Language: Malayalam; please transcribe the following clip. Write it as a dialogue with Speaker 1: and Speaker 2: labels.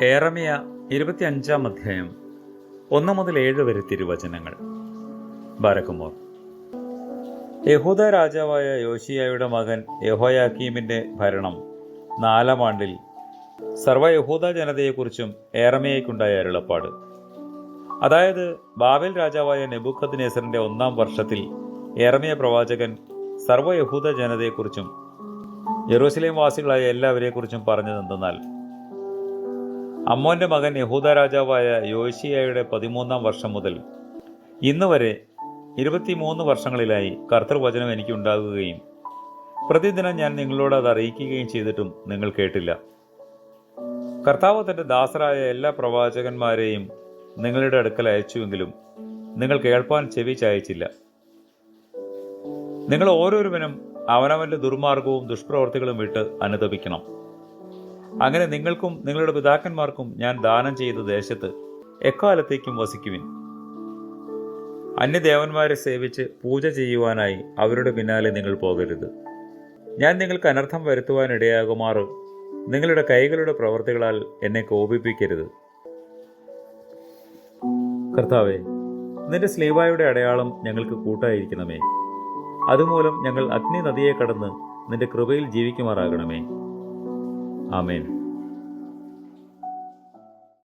Speaker 1: ഏറമിയ 25 അധ്യായം 1 മുതൽ 7 വരെ തിരുവചനങ്ങൾ. ബാരക്കുമോർ. യഹൂദ രാജാവായ യോശിയായുടെ മകൻ യെഹോയാക്കീമിന്റെ ഭരണം 4-ാം ആണ്ടിൽ സർവ്വ യഹൂദ ജനതയെക്കുറിച്ചും ഏറമിയയ്ക്കുണ്ടായ അരുളപ്പാട്. അതായത് ബാബേൽ രാജാവായ നെബൂഖദ്നേസറിന്റെ 1-ാം വർഷത്തിൽ ഏറമിയ പ്രവാചകൻ സർവ്വ യഹൂദ ജനതയെക്കുറിച്ചും യെരൂശലേം വാസികളായ എല്ലാവരെക്കുറിച്ചും പറഞ്ഞതെന്തെന്നാൽ, അമ്മോന്റെ മകൻ യഹൂദ രാജാവായ യോശിയായുടെ 13-ാം വർഷം മുതൽ ഇന്ന് വരെ 23 വർഷങ്ങളിലായി കർത്തൃവചനം എനിക്കുണ്ടാകുകയും പ്രതിദിനം ഞാൻ നിങ്ങളോട് അത് അറിയിക്കുകയും ചെയ്തിട്ടും നിങ്ങൾ കേട്ടില്ല. കർത്താവ് തന്റെ ദാസരായ എല്ലാ പ്രവാചകന്മാരെയും നിങ്ങളുടെ അടുക്കൽ അയച്ചുവെങ്കിലും നിങ്ങൾ കേൾപ്പാൻ ചെവി ചായച്ചില്ല. നിങ്ങൾ ഓരോരുവനും അവനവന്റെ ദുർമാർഗവും ദുഷ്പ്രവർത്തികളും വിട്ട് അനുതപിക്കണം. അങ്ങനെ നിങ്ങൾക്കും നിങ്ങളുടെ പിതാക്കന്മാർക്കും ഞാൻ ദാനം ചെയ്ത ദേശത്ത് എക്കാലത്തേക്കും വസിക്കുവിൻ. അന്യദേവന്മാരെ സേവിച്ച് പൂജ ചെയ്യുവാനായി അവരുടെ പിന്നാലെ നിങ്ങൾ പോകരുത്. ഞാൻ നിങ്ങൾക്ക് അനർത്ഥം വരുത്തുവാനിടയാകുമാറ് നിങ്ങളുടെ കൈകളുടെ പ്രവർത്തികളാൽ എന്നെ കോപിപ്പിക്കരുത്. കർത്താവേ, നിന്റെ സ്ലീവായുടെ അടയാളം ഞങ്ങൾക്ക് കൂട്ടായിരിക്കണമേ. അതുമൂലം ഞങ്ങൾ അഗ്നി നദിയെ കടന്ന് നിന്റെ കൃപയിൽ ജീവിക്കുമാറാകണമേ. ആമേൻ.